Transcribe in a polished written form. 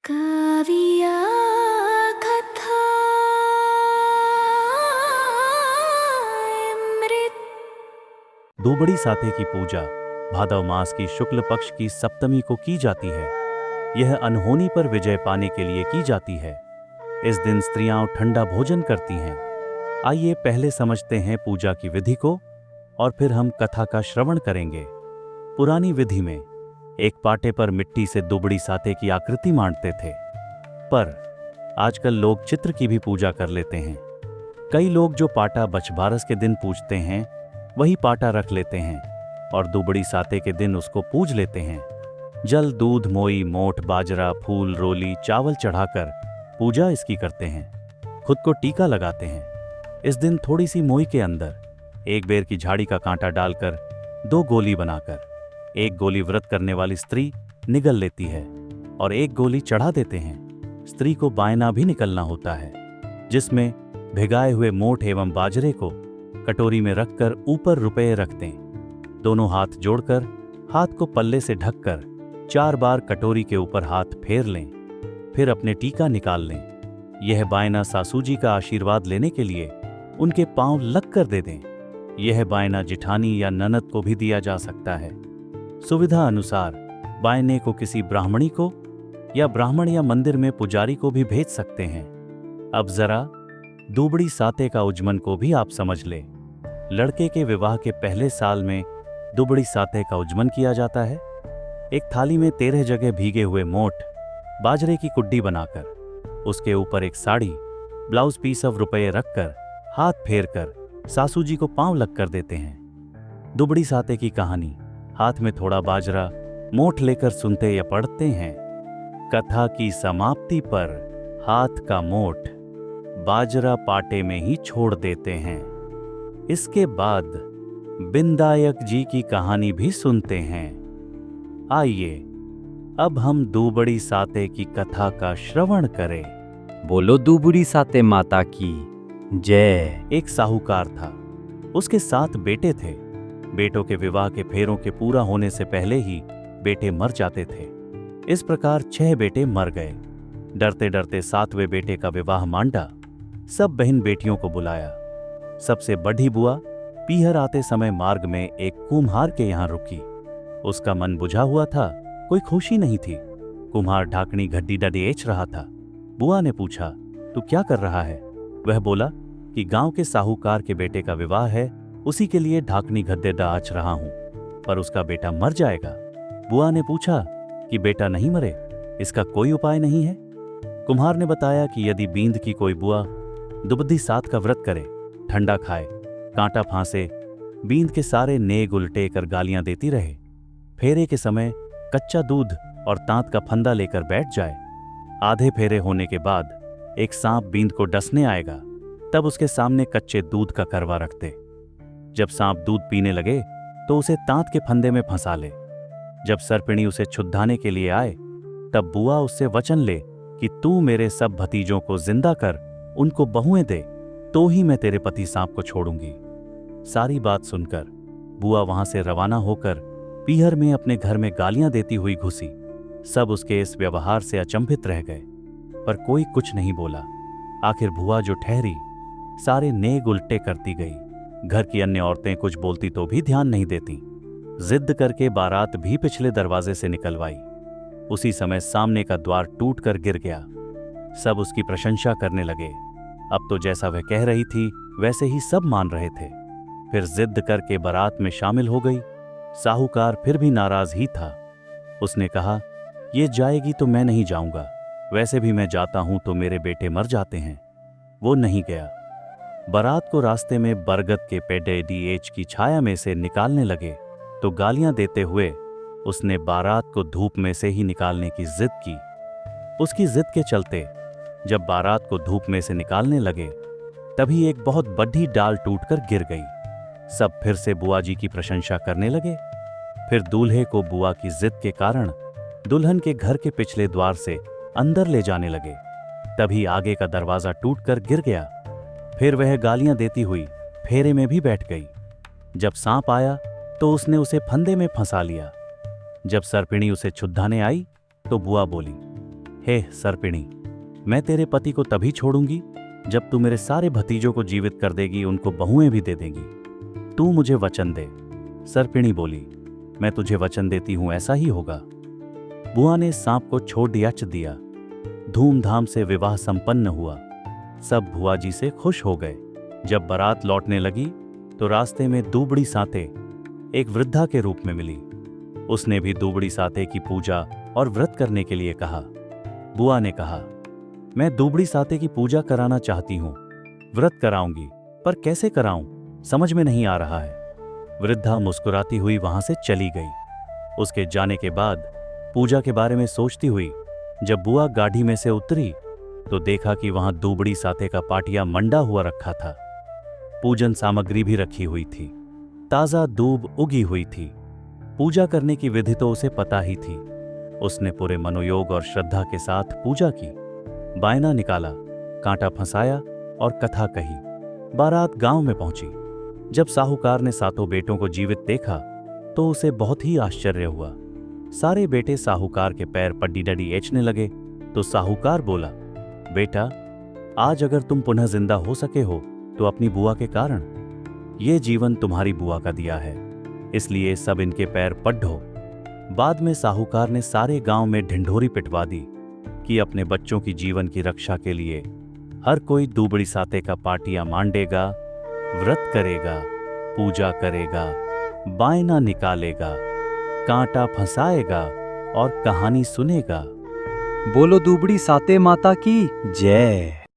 काव्या कथा अमृत। दुबड़ी साते की पूजा भादव मास की शुक्ल पक्ष की सप्तमी को की जाती है। यह अनहोनी पर विजय पाने के लिए की जाती है। इस दिन स्त्रियां ठंडा भोजन करती हैं। आइए पहले समझते हैं पूजा की विधि को और फिर हम कथा का श्रवण करेंगे। पुरानी विधि में एक पाटे पर मिट्टी से दुबड़ी साते की आकृति मांडते थे, पर आजकल लोग चित्र की भी पूजा कर लेते हैं। कई लोग जो पाटा बछबारस के दिन पूजते हैं वही पाटा रख लेते हैं और दुबड़ी साते के दिन उसको पूज लेते हैं। जल, दूध, मोई, मोठ, बाजरा, फूल, रोली, चावल चढ़ाकर पूजा इसकी करते हैं। खुद को टीका लगाते हैं। इस दिन थोड़ी सी मोई के अंदर एक बेर की झाड़ी का कांटा डालकर 2 गोली बनाकर एक गोली व्रत करने वाली स्त्री निगल लेती है और एक गोली चढ़ा देते हैं। स्त्री को बायना भी निकलना होता है, जिसमें भिगाए हुए मोठ एवं बाजरे को कटोरी में रखकर ऊपर रुपए रख दें। दोनों हाथ जोड़कर हाथ को पल्ले से ढककर 4 बार कटोरी के ऊपर हाथ फेर लें, फिर अपने टीका निकाल लें। यह बायना सासू जी का आशीर्वाद लेने के लिए उनके पांव लग कर दे दें। यह बायना जिठानी या ननद को भी दिया जा सकता है। सुविधा अनुसार बायने को किसी ब्राह्मणी को या ब्राह्मण या मंदिर में पुजारी को भी भेज सकते हैं। अब जरा दुबड़ी साते का उज्जमन को भी आप समझ लें। लड़के के विवाह के पहले साल में दुबड़ी साते का उज्जमन किया जाता है। एक थाली में 13 जगह भीगे हुए मोठ बाजरे की कुड्डी बनाकर उसके ऊपर एक साड़ी, ब्लाउज पीस ऑफ रुपये रखकर हाथ फेर कर सासू जी को पांव लग कर देते हैं। दुबड़ी साते की कहानी हाथ में थोड़ा बाजरा मोठ लेकर सुनते या पढ़ते हैं। कथा की समाप्ति पर हाथ का मोठ बाजरा पाटे में ही छोड़ देते हैं। इसके बाद बिंदायक जी की कहानी भी सुनते हैं। आइए अब हम दुबड़ी साते की कथा का श्रवण करें। बोलो दुबड़ी साते माता की जय। एक साहूकार था, उसके 7 बेटे थे। बेटों के विवाह के फेरों के पूरा होने से पहले ही बेटे मर जाते थे। इस प्रकार 6 बेटे मर गए। डरते डरते 7वें बेटे का विवाह मांडा। सब बहन बेटियों को बुलाया। सबसे बड़ी बुआ पीहर आते समय मार्ग में एक कुम्हार के यहां रुकी। उसका मन बुझा हुआ था, कोई खुशी नहीं थी। कुम्हार ढाकनी घड्डी डडेच रहा था। बुआ ने पूछा, तू क्या कर रहा है? वह बोला कि गांव के साहूकार के बेटे का विवाह है, उसी के लिए ढाकनी गद्दे डाच रहा हूं, पर उसका बेटा मर जाएगा। बुआ ने पूछा कि बेटा नहीं मरे, इसका कोई उपाय नहीं है? कुम्हार ने बताया कि यदि बींद की कोई बुआ दुबदी सात का व्रत करे, ठंडा खाए, कांटा फांसे, बींद के सारे नेग उल्टे कर गालियां देती रहे, फेरे के समय कच्चा दूध और तांत का फंदा लेकर बैठ जाए, आधे फेरे होने के बाद एक सांप बींद को डसने आएगा, तब उसके सामने कच्चे दूध का करवा रख दे। जब सांप दूध पीने लगे तो उसे तांत के फंदे में फंसा ले। जब सर्पिणी उसे छुद्धाने के लिए आए, तब बुआ उससे वचन ले कि तू मेरे सब भतीजों को जिंदा कर, उनको बहुएं दे, तो ही मैं तेरे पति सांप को छोड़ूंगी। सारी बात सुनकर बुआ वहां से रवाना होकर पीहर में अपने घर में गालियां देती हुई घुसी। सब उसके इस व्यवहार से अचंभित रह गए, पर कोई कुछ नहीं बोला। आखिर बुआ जो ठहरी, सारे नेग उल्टे करती गई। घर की अन्य औरतें कुछ बोलती तो भी ध्यान नहीं देती। जिद करके बारात भी पिछले दरवाजे से निकलवाई। उसी समय सामने का द्वार टूट कर गिर गया। सब उसकी प्रशंसा करने लगे। अब तो जैसा वह कह रही थी वैसे ही सब मान रहे थे। फिर जिद करके बारात में शामिल हो गई। साहूकार फिर भी नाराज ही था। उसने कहा, ये जाएगी तो मैं नहीं जाऊंगा, वैसे भी मैं जाता हूं तो मेरे बेटे मर जाते हैं। वो नहीं गया। बारात को रास्ते में बरगद के पेड़े डीएच की छाया में से निकालने लगे तो गालियां देते हुए उसने बारात को धूप में से ही निकालने की जिद की। उसकी जिद के चलते जब बारात को धूप में से निकालने लगे, तभी एक बहुत बड़ी डाल टूटकर गिर गई। सब फिर से बुआ जी की प्रशंसा करने लगे। फिर दूल्हे को बुआ की जिद के कारण दुल्हन के घर के पिछले द्वार से अंदर ले जाने लगे। तभी आगे का दरवाजा टूटकर गिर गया। फिर वह गालियां देती हुई फेरे में भी बैठ गई। जब सांप आया तो उसने उसे फंदे में फंसा लिया। जब सर्पिणी उसे छुद्धाने आई तो बुआ बोली, हे सर्पिणी, मैं तेरे पति को तभी छोड़ूंगी जब तू मेरे सारे भतीजों को जीवित कर देगी, उनको बहुएं भी दे देगी। तू मुझे वचन दे। सर्पिणी बोली, मैं तुझे वचन देती हूं, ऐसा ही होगा। बुआ ने सांप को छोड़ दिया। धूमधाम से विवाह संपन्न हुआ। सब भुआ जी से खुश हो गए। जब बारात लौटने लगी तो रास्ते में दूबड़ी साते एक वृद्धा के रूप में मिली। उसने भी दूबड़ी साते की पूजा और व्रत करने के लिए कहा। बुआ ने कहा, मैं दूबड़ी साते की पूजा कराना चाहती हूं, व्रत कराऊंगी, पर कैसे कराऊं, समझ में नहीं आ रहा है। वृद्धा मुस्कुराती हुई वहां से चली गई। उसके जाने के बाद पूजा के बारे में सोचती हुई जब बुआ गाड़ी में से उतरी तो देखा कि वहां दूबड़ी साते का पाटिया मंडा हुआ रखा था। पूजन सामग्री भी रखी हुई थी। ताजा दूब उगी हुई थी। पूजा करने की विधि तो उसे पता ही थी। उसने पूरे मनोयोग और श्रद्धा के साथ पूजा की। बायना निकाला, कांटा फंसाया और कथा कही। बारात गांव में पहुंची। जब साहूकार ने सातों बेटों को जीवित देखा तो उसे बहुत ही आश्चर्य हुआ। सारे बेटे साहूकार के पैर पड्डी डडी एचने लगे तो साहूकार बोला, बेटा, आज अगर तुम पुनः जिंदा हो सके हो तो अपनी बुआ के कारण। ये जीवन तुम्हारी बुआ का दिया है, इसलिए सब इनके पैर पड्ढो। बाद में साहूकार ने सारे गांव में ढिंढोरी पिटवा दी कि अपने बच्चों की जीवन की रक्षा के लिए हर कोई दूबड़ी साते का पाटिया मांडेगा, व्रत करेगा, पूजा करेगा, बायना निकालेगा, कांटा फंसाएगा और कहानी सुनेगा। बोलो दूबड़ी साते माता की जय।